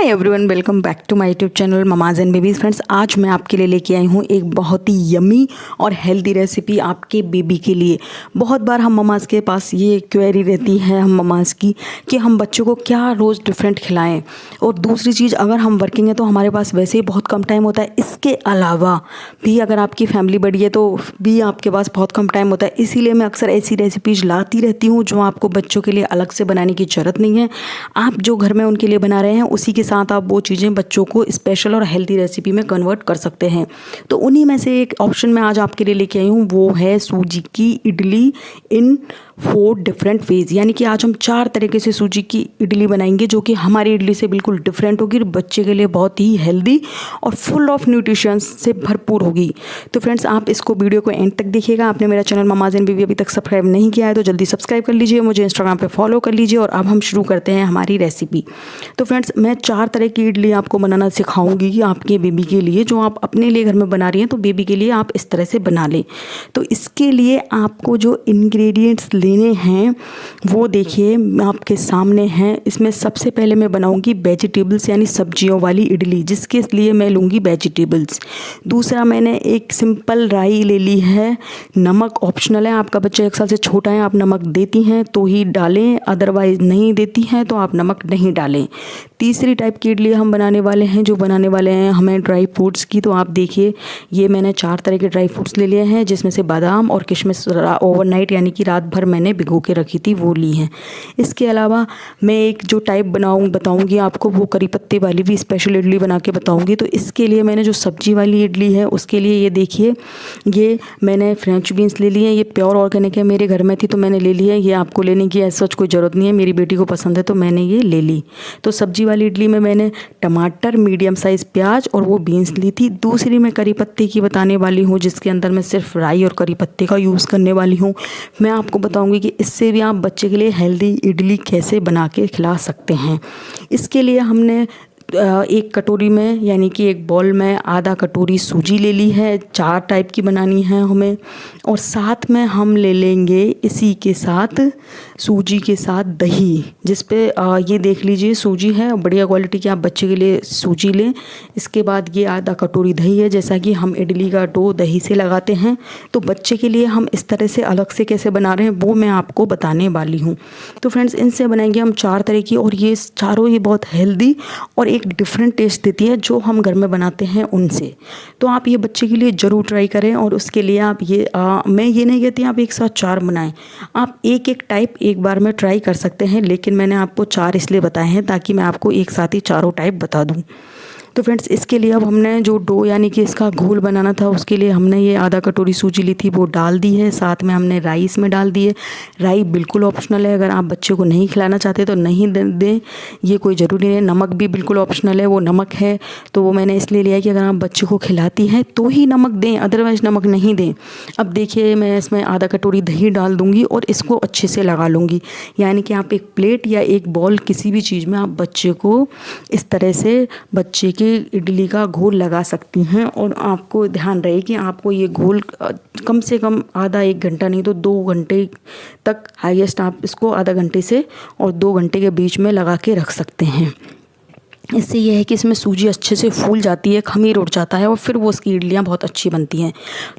Hi everyone, welcome back to my YouTube channel mamas and babies. Friends, आज मैं आपके लिए लेके आई हूँ एक बहुत ही यमी और हेल्दी रेसिपी आपके बेबी के लिए। बहुत बार हम ममाज के पास ये क्वेरी रहती है हम ममाज की कि हम बच्चों को क्या रोज़ डिफरेंट खिलाएं। और दूसरी चीज़, अगर हम वर्किंग है तो हमारे पास वैसे ही बहुत कम टाइम होता है। इसके अलावा भी अगर आपकी फैमिली बड़ी है तो भी आपके पास बहुत कम टाइम होता है। इसीलिए मैं अक्सर ऐसी रेसिपीज़ लाती रहती हूँ जो आपको बच्चों के लिए अलग से बनाने की ज़रूरत नहीं है। आप जो घर में उनके लिए बना रहे हैं उसी के साथ आप वो चीज़ें बच्चों को स्पेशल और हेल्दी रेसिपी में कन्वर्ट कर सकते हैं। तो उन्हीं में से एक ऑप्शन मैं आज आपके लिए लेके आई हूँ, वो है सूजी की इडली इन 4 डिफरेंट वेज। यानी कि आज हम 4 तरीके से सूजी की इडली बनाएंगे जो कि हमारी इडली से बिल्कुल डिफरेंट होगी, बच्चे के लिए बहुत ही हेल्दी और फुल ऑफ न्यूट्रिशंस से भरपूर होगी। तो फ्रेंड्स, आप इसको वीडियो को एंड तक देखिएगा। आपने मेरा चैनल ममाज एंड बेबी अभी तक सब्सक्राइब नहीं किया है तो जल्दी सब्सक्राइब कर लीजिए, मुझे इंस्टाग्राम पे फॉलो कर लीजिए। और अब हम शुरू करते हैं हमारी रेसिपी। तो फ्रेंड्स, मैं 4 तरह की इडली आपको बनाना सिखाऊंगी आपके बेबी के लिए, जो आप अपने लिए घर में बना रही हैं तो बेबी के लिए आप इस तरह से बना लें। तो इसके लिए आपको जो इंग्रेडिएंट्स लेने हैं वो देखिए आपके सामने हैं। इसमें सबसे पहले मैं बनाऊंगी वेजिटेबल्स यानी सब्जियों वाली इडली, जिसके लिए मैं लूँगी वेजिटेबल्स। दूसरा, मैंने एक सिंपल राई ले ली है। नमक ऑप्शनल है, आपका बच्चा 1 साल से छोटा है, आप नमक देती हैं तो ही डालें, अदरवाइज़ नहीं देती हैं तो आप नमक नहीं डालें। तीसरी टाइप की इडली हम बनाने वाले हैं, जो बनाने वाले हैं हमें ड्राई फ्रूट्स की। तो आप देखिए, ये मैंने 4 तरह के ड्राई फ्रूट्स ले लिए हैं, जिसमें से बादाम और किशमिश ओवरनाइट यानी कि रात भर मैंने भिगो के रखी थी, वो ली हैं। इसके अलावा मैं एक जो टाइप बताऊंगी आपको, वो करी पत्ते वाली भी स्पेशल इडली बना के बताऊंगी। तो इसके लिए मैंने जो सब्जी वाली इडली है उसके लिए ये देखिए, ये मैंने फ्रेंच बीन्स ले ली हैं। ये प्योर ऑर्गेनिक है, मेरे घर में थी तो मैंने ले ली है। ये आपको लेने की ऐसा कोई ज़रूरत नहीं है, मेरी बेटी को पसंद है तो मैंने ये ले ली। तो सब्जी वाली इडली में मैंने टमाटर, मीडियम साइज़ प्याज और वो बीन्स ली थी। दूसरी मैं करी पत्ते की बताने वाली हूँ, जिसके अंदर मैं सिर्फ राई और करी पत्ते का यूज़ करने वाली हूँ। मैं आपको बताऊँगी कि इससे भी आप बच्चे के लिए हेल्दी इडली कैसे बना के खिला सकते हैं। इसके लिए हमने एक कटोरी में यानी कि एक बॉल में आधा कटोरी सूजी ले ली है। 4 टाइप की बनानी है हमें। और साथ में हम ले लेंगे इसी के साथ सूजी के साथ दही, जिस पे ये देख लीजिए सूजी है बढ़िया क्वालिटी की, आप बच्चे के लिए सूजी लें। इसके बाद ये आधा कटोरी दही है। जैसा कि हम इडली का डो दही से लगाते हैं, तो बच्चे के लिए हम इस तरह से अलग से कैसे बना रहे हैं वो मैं आपको बताने वाली हूँ। तो फ्रेंड्स, इनसे बनाएंगे हम 4 तरह की, और ये चारों ये बहुत हेल्दी और एक डिफरेंट टेस्ट देती है जो हम घर में बनाते हैं उनसे। तो आप ये बच्चे के लिए ज़रूर ट्राई करें। और उसके लिए आप ये मैं ये नहीं कहती आप एक साथ 4 बनाएं, आप एक टाइप एक बार में ट्राई कर सकते हैं, लेकिन मैंने आपको 4 इसलिए बताए हैं ताकि मैं आपको एक साथ ही चारों टाइप बता दूं। तो फ्रेंड्स, इसके लिए अब हमने जो डो यानी कि इसका घोल बनाना था, उसके लिए हमने ये आधा कटोरी सूजी ली थी, वो डाल दी है। साथ में हमने राई इसमें डाल दी है। राई बिल्कुल ऑप्शनल है, अगर आप बच्चे को नहीं खिलाना चाहते तो नहीं दें, ये कोई ज़रूरी नहीं है। नमक भी बिल्कुल ऑप्शनल है, वो नमक है तो वो मैंने इसलिए लिया है कि अगर आप बच्चे को खिलाती हैं तो ही नमक दें, अदरवाइज़ नमक नहीं दें। अब देखिए, मैं इसमें आधा कटोरी दही डाल दूँगी और इसको अच्छे से लगा लूँगी। यानी कि आप एक प्लेट या एक बॉल किसी भी चीज़ में आप बच्चे को इस तरह से बच्चे के इडली का घोल लगा सकती हैं। और आपको ध्यान रहे कि आपको ये घोल कम से कम आधा 1 घंटा नहीं तो 2 घंटे तक, हाईएस्ट आप इसको आधा घंटे से और 2 घंटे के बीच में लगा के रख सकते हैं। इससे यह है कि इसमें सूजी अच्छे से फूल जाती है, खमीर उठ जाता है और फिर वो उसकी इडलियाँ बहुत अच्छी बनती हैं।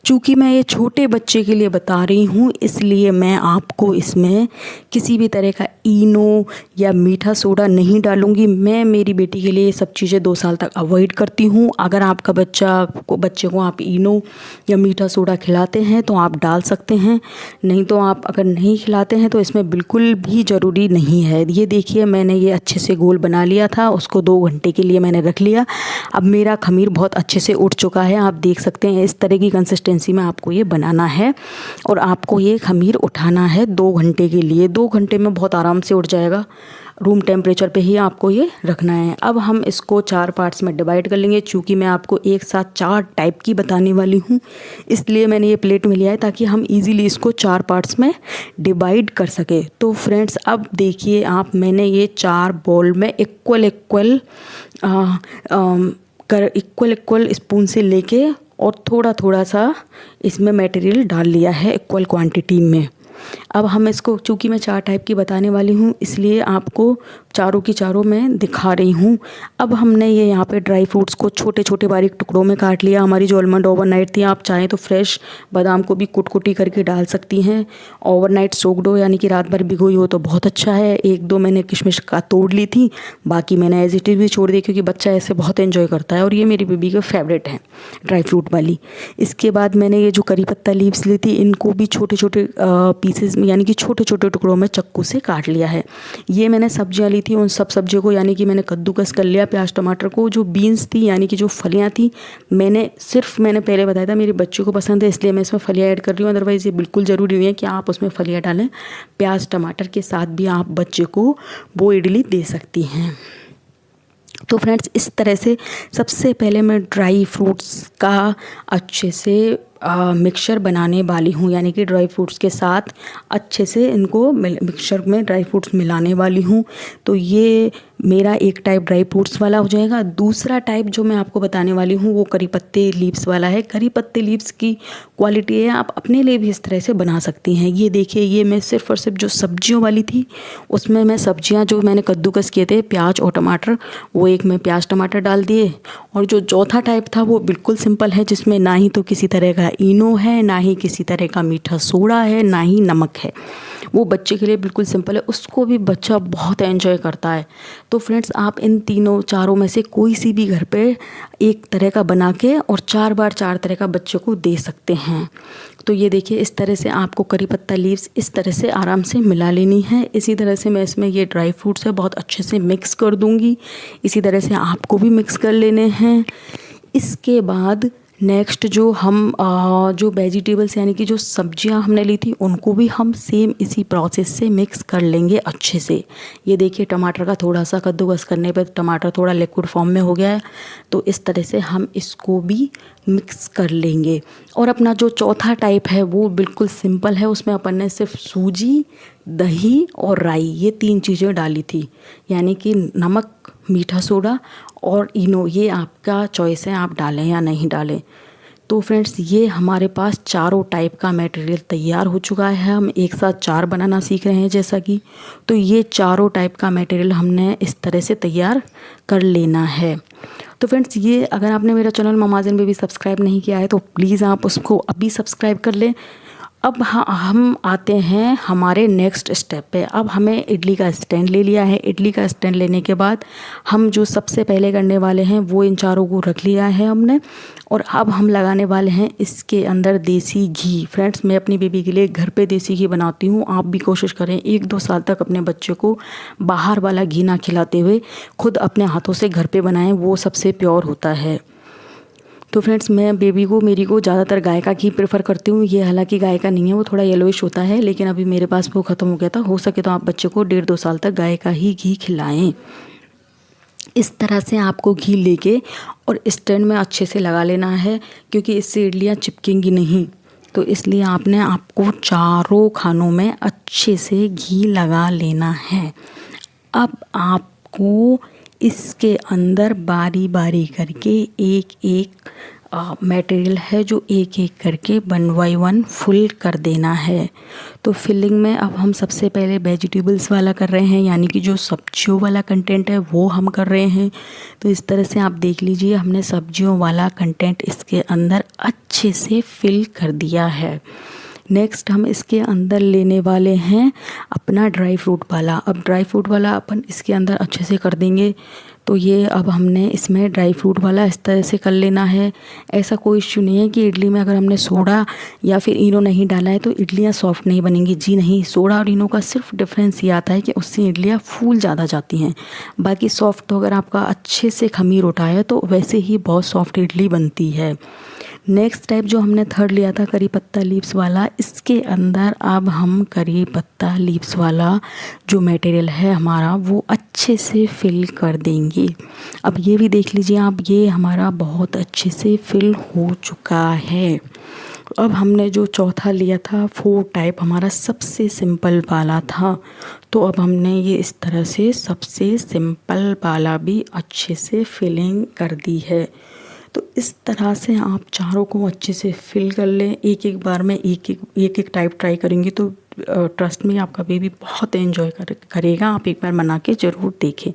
चूँकि मैं ये छोटे बच्चे के लिए बता रही हूँ, इसलिए मैं आपको इसमें किसी भी तरह का इनो या मीठा सोडा नहीं डालूँगी। मैं मेरी बेटी के लिए ये सब चीज़ें 2 साल तक अवॉइड करती हूँ। अगर आपका बच्चे को आप इनो या मीठा सोडा खिलाते हैं तो आप डाल सकते हैं, नहीं तो आप अगर नहीं खिलाते हैं तो इसमें बिल्कुल भी ज़रूरी नहीं है। ये देखिए, मैंने ये अच्छे से गोल बना लिया था, उसको 2 घंटे के लिए मैंने रख लिया। अब मेरा खमीर बहुत अच्छे से उठ चुका है, आप देख सकते हैं। इस तरह की कंसिस्टेंसी में आपको ये बनाना है और आपको ये खमीर उठाना है 2 घंटे के लिए। 2 घंटे में बहुत आराम से उठ जाएगा, रूम टेम्परेचर पे ही आपको ये रखना है। अब हम इसको 4 पार्ट्स में डिवाइड कर लेंगे। चूँकि मैं आपको एक साथ 4 टाइप की बताने वाली हूँ, इसलिए मैंने ये प्लेट में लिया है ताकि हम इजीली इसको 4 पार्ट्स में डिवाइड कर सके। तो फ्रेंड्स, अब देखिए आप, मैंने ये 4 बॉल में इक्वल स्पून से लेके और थोड़ा थोड़ा सा इसमें मटेरियल डाल लिया है इक्वल क्वांटिटी में। अब हम इसको, चूँकि मैं 4 टाइप की बताने वाली हूँ इसलिए आपको चारों की चारों मैं दिखा रही हूँ। अब हमने ये यहाँ पे ड्राई फ्रूट्स को छोटे छोटे बारीक टुकड़ों में काट लिया। हमारी जो आलमंड ओवरनाइट थी, आप चाहें तो फ्रेश बादाम को भी कुटी करके डाल सकती हैं। ओवरनाइट सोक्ड हो यानी कि रात भर भिगोई हो तो बहुत अच्छा है। 1-2 मैंने किशमिश का तोड़ ली थी, बाकी मैंने एज इट इज़ भी छोड़ दी क्योंकि बच्चा ऐसे बहुत एंजॉय करता है और ये मेरी बेबी का फेवरेट है ड्राई फ्रूट वाली। इसके बाद मैंने ये जो करी पत्ता लीव्स ली थी, इनको भी छोटे छोटे पीसेस में यानी कि छोटे छोटे टुकड़ों में चाकू से काट लिया है। ये मैंने सब्जियां ली थी, उन सब सब्जियों को यानी कि मैंने कद्दूकस कर लिया। प्याज टमाटर को, जो बीन्स थी यानी कि जो फलियां थी, मैंने पहले बताया था मेरे बच्चों को पसंद है इसलिए मैं इसमें फलियां ऐड कर रही हूँ। अदरवाइज़ ये बिल्कुल ज़रूरी नहीं है कि आप उसमें फलियां डालें। प्याज टमाटर के साथ भी आप बच्चे को वो इडली दे सकती हैं। तो फ्रेंड्स, इस तरह से सबसे पहले मैं ड्राई फ्रूट्स का अच्छे से मिक्सचर बनाने वाली हूँ, यानी कि ड्राई फ्रूट्स के साथ अच्छे से इनको मिक्सचर में ड्राई फ्रूट्स मिलाने वाली हूँ। तो ये मेरा एक टाइप ड्राई फ्रूट्स वाला हो जाएगा। दूसरा टाइप जो मैं आपको बताने वाली हूँ वो करी पत्ते लीव्स वाला है। करी पत्ते लीव्स की क्वालिटी है, आप अपने लिए भी इस तरह से बना सकती हैं। ये देखिए, ये मैं सिर्फ़ और सिर्फ जो सब्जियों वाली थी उसमें मैं सब्जियां जो मैंने कद्दूकस किए थे, प्याज और टमाटर, वो एक में प्याज टमाटर डाल दिए। और जो चौथा टाइप था वो बिल्कुल सिंपल है, जिसमें ना ही तो किसी तरह का इनो है, ना ही किसी तरह का मीठा सोडा है, ना ही नमक है। वो बच्चे के लिए बिल्कुल सिंपल है, उसको भी बच्चा बहुत एंजॉय करता है। तो फ्रेंड्स, आप इन चारों में से कोई सी भी घर पे एक तरह का बना के और 4 बार 4 तरह का बच्चे को दे सकते हैं। तो ये देखिए, इस तरह से आपको करी पत्ता लीव्स इस तरह से आराम से मिला लेनी है। इसी तरह से मैं इसमें ये ड्राई फ्रूट्स है बहुत अच्छे से मिक्स कर दूँगी। इसी तरह से आपको भी मिक्स कर लेने हैं। इसके बाद नेक्स्ट जो हम जो वेजिटेबल्स यानी कि जो सब्जियां हमने ली थी उनको भी हम सेम इसी प्रोसेस से मिक्स कर लेंगे अच्छे से। ये देखिए, टमाटर का थोड़ा सा कद्दूकस करने पर टमाटर थोड़ा लिक्विड फॉर्म में हो गया है। तो इस तरह से हम इसको भी मिक्स कर लेंगे। और अपना जो चौथा टाइप है वो बिल्कुल सिंपल है, उसमें अपन ने सिर्फ सूजी, दही और राई ये 3 चीज़ें डाली थी, यानी कि नमक, मीठा सोडा और इनो। ये आपका चॉइस है, आप डालें या नहीं डालें। तो फ्रेंड्स, ये हमारे पास चारों टाइप का मटेरियल तैयार हो चुका है। हम एक साथ 4 बनाना सीख रहे हैं जैसा कि, तो ये चारों टाइप का मटेरियल हमने इस तरह से तैयार कर लेना है। तो फ्रेंड्स, ये अगर आपने मेरा channel mama's and baby subscribe नहीं किया है तो प्लीज़ आप उसको अभी सब्सक्राइब कर लें। अब हम आते हैं हमारे नेक्स्ट स्टेप पे। अब हमें इडली का स्टैंड ले लिया है। इडली का स्टैंड लेने के बाद हम जो सबसे पहले करने वाले हैं वो इन चारों को रख लिया है हमने। और अब हम लगाने वाले हैं इसके अंदर देसी घी। फ्रेंड्स, मैं अपनी बेबी के लिए घर पे देसी घी बनाती हूँ। आप भी कोशिश करें 1-2 साल तक अपने बच्चे को बाहर वाला घी ना खिलाते हुए खुद अपने हाथों से घर पे बनाएं, वो सबसे प्योर होता है। तो फ्रेंड्स, मैं मेरी को ज़्यादातर गाय का घी प्रेफर करती हूँ। ये हालांकि गाय का नहीं है, वो थोड़ा येलोइश होता है, लेकिन अभी मेरे पास वो ख़त्म हो गया था। हो सके तो आप बच्चे को 1.5-2 साल तक गाय का ही घी खिलाएं। इस तरह से आपको घी लेके और स्टैंड में अच्छे से लगा लेना है, क्योंकि इससे इडलियाँ चिपकेंगी नहीं। तो इसलिए आपको चारों खानों में अच्छे से घी लगा लेना है। अब आपको इसके अंदर बारी बारी करके एक एक मटेरियल है जो एक एक करके 1 बाय 1 फुल कर देना है। तो फिलिंग में अब हम सबसे पहले वेजिटेबल्स वाला कर रहे हैं, यानी कि जो सब्जियों वाला कंटेंट है वो हम कर रहे हैं। तो इस तरह से आप देख लीजिए, हमने सब्जियों वाला कंटेंट इसके अंदर अच्छे से फिल कर दिया है। नेक्स्ट हम इसके अंदर लेने वाले हैं अपना ड्राई फ्रूट वाला। अब ड्राई फ्रूट वाला अपन इसके अंदर अच्छे से कर देंगे। तो ये अब हमने इसमें ड्राई फ्रूट वाला इस तरह से कर लेना है। ऐसा कोई इश्यू नहीं है कि इडली में अगर हमने सोडा या फिर इनो नहीं डाला है तो इडलियाँ सॉफ्ट नहीं बनेंगी। जी नहीं, सोडा और इनो का सिर्फ डिफरेंस ये आता है कि उससे इडलियाँ फूल ज़्यादा जाती हैं। बाकी सॉफ्ट तो अगर आपका अच्छे से खमीर उठा है तो वैसे ही बहुत सॉफ्ट इडली बनती है। नेक्स्ट टाइप जो हमने थर्ड लिया था करी पत्ता लीव्स वाला, इसके अंदर अब हम करी पत्ता लीव्स वाला जो मटेरियल है हमारा वो अच्छे से फिल कर देंगे। अब ये भी देख लीजिए आप, ये हमारा बहुत अच्छे से फिल हो चुका है। अब हमने जो चौथा लिया था 4 टाइप हमारा सबसे सिंपल वाला था, तो अब हमने ये इस तरह से सबसे सिंपल वाला भी अच्छे से फिलिंग कर दी है। तो इस तरह से आप चारों को अच्छे से फिल कर लें। एक एक बार में एक एक टाइप ट्राई करेंगे तो ट्रस्ट में आपका बेबी बहुत एंजॉय करेगा। आप एक बार बना के ज़रूर देखें।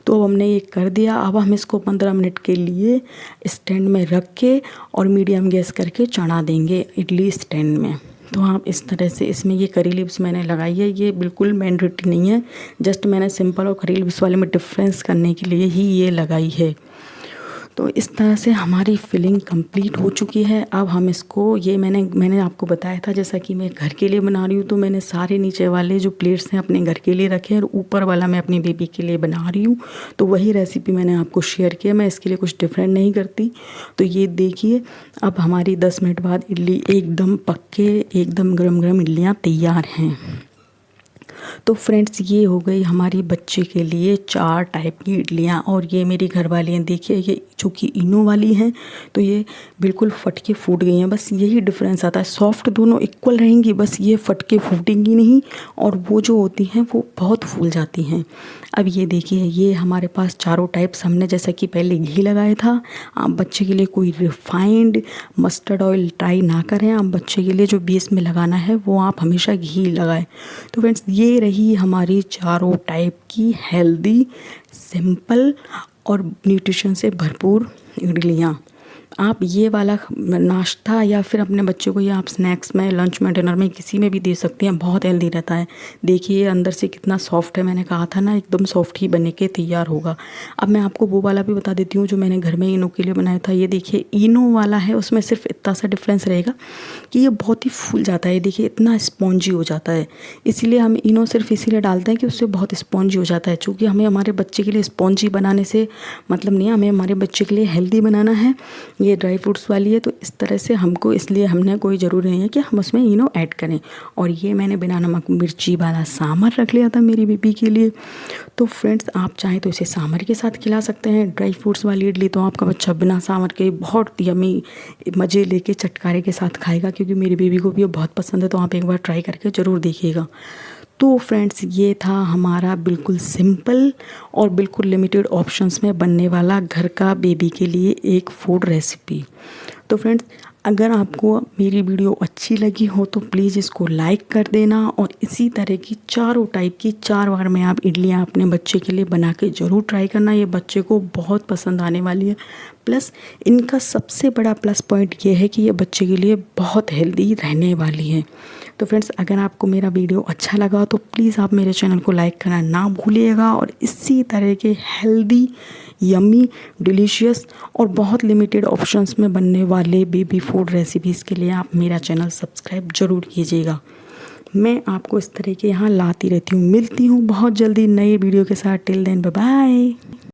तो अब हमने ये कर दिया। अब हम इसको 15 मिनट के लिए स्टैंड में रख के और मीडियम गैस करके चढ़ा देंगे इडली स्टैंड में। तो आप इस तरह से इसमें ये करी लीव्स मैंने लगाई है, ये बिल्कुल मैंडेटरी नहीं है, जस्ट मैंने सिंपल और करी लीव्स वाले में डिफरेंस करने के लिए ही ये लगाई है। तो इस तरह से हमारी फिलिंग कंप्लीट हो चुकी है। अब हम इसको ये मैंने आपको बताया था जैसा कि मैं घर के लिए बना रही हूँ, तो मैंने सारे नीचे वाले जो प्लेट्स हैं अपने घर के लिए रखे हैं और ऊपर वाला मैं अपनी बेबी के लिए बना रही हूँ। तो वही रेसिपी मैंने आपको शेयर किया, मैं इसके लिए कुछ डिफरेंट नहीं करती। तो ये देखिए, अब हमारी 10 मिनट बाद इडली एकदम पक के एकदम गरम गरम इडलियाँ तैयार हैं। तो फ्रेंड्स, ये हो गई हमारी बच्चे के लिए 4 टाइप की इडलियाँ। और ये मेरी घरवाली हैं, देखिए ये जो कि इनो वाली हैं, तो ये बिल्कुल फट के फूट गई हैं। बस यही डिफरेंस आता है, सॉफ्ट दोनों इक्वल रहेंगी, बस ये फट के फूटेंगी नहीं, और वो जो होती हैं वो बहुत फूल जाती हैं। अब ये देखिए, ये हमारे पास चारों टाइप्स हमने जैसा कि पहले घी लगाया था। आप बच्चे के लिए कोई रिफाइंड मस्टर्ड ऑयल ट्राई ना करें, आप बच्चे के लिए जो बेस में लगाना है वो आप हमेशा घी लगाएं। तो फ्रेंड्स, ये रही हमारी चारों टाइप की हेल्दी, सिंपल और न्यूट्रिशन से भरपूर इडलियाँ। आप ये वाला नाश्ता या फिर अपने बच्चे को, या आप स्नैक्स में, लंच में, डिनर में, किसी में भी दे सकते हैं, बहुत हेल्दी रहता है। देखिए अंदर से कितना सॉफ्ट है, मैंने कहा था ना एकदम सॉफ्ट ही बने के तैयार होगा। अब मैं आपको वो वाला भी बता देती हूँ जो मैंने घर में इनो के लिए बनाया था। ये देखिए इनो वाला है, उसमें सिर्फ इतना सा डिफरेंस रहेगा कि ये बहुत ही फूल जाता है। देखिए इतना स्पॉन्जी हो जाता है, इसीलिए हम इनो सिर्फ इसीलिए डालते हैं कि उससे बहुत स्पॉन्जी हो जाता है। चूँकि हमें हमारे बच्चे के लिए स्पॉन्जी बनाने से मतलब नहीं, हमें हमारे बच्चे के लिए हेल्दी बनाना है। ये ड्राई फ्रूट्स वाली है, तो इस तरह से हमको, इसलिए हमने कोई ज़रूरी नहीं है कि हम उसमें इनो ऐड करें। और ये मैंने बिना नमक मिर्ची वाला सांभर रख लिया था मेरी बेबी के लिए। तो फ्रेंड्स, आप चाहें तो इसे सांभर के साथ खिला सकते हैं। ड्राई फ्रूट्स वाली इडली तो आपका बच्चा बिना सांभर के बहुत यमी मज़े लेके चटकारे के साथ खाएगा, क्योंकि मेरी बेबी को भी ये बहुत पसंद है। तो आप एक बार ट्राई करके ज़रूर देखिएगा। तो फ्रेंड्स, ये था हमारा बिल्कुल सिंपल और बिल्कुल लिमिटेड ऑप्शंस में बनने वाला घर का बेबी के लिए एक फूड रेसिपी। तो फ्रेंड्स, अगर आपको मेरी वीडियो अच्छी लगी हो तो प्लीज़ इसको लाइक कर देना, और इसी तरह की चारों टाइप की 4 बार में आप इडलियाँ अपने बच्चे के लिए बना के ज़रूर ट्राई करना। ये बच्चे को बहुत पसंद आने वाली है। प्लस इनका सबसे बड़ा प्लस पॉइंट ये है कि ये बच्चे के लिए बहुत हेल्दी रहने वाली है। तो फ्रेंड्स, अगर आपको मेरा वीडियो अच्छा लगा तो प्लीज़ आप मेरे चैनल को लाइक करना ना भूलिएगा, और इसी तरह के हेल्दी, यम्मी, डिलीशियस और बहुत लिमिटेड ऑप्शंस में बनने वाले बेबी फूड रेसिपीज़ के लिए आप मेरा चैनल सब्सक्राइब ज़रूर कीजिएगा। मैं आपको इस तरह के यहाँ लाती रहती हूँ। मिलती हूँ बहुत जल्दी नए वीडियो के साथ। Till then bye bye.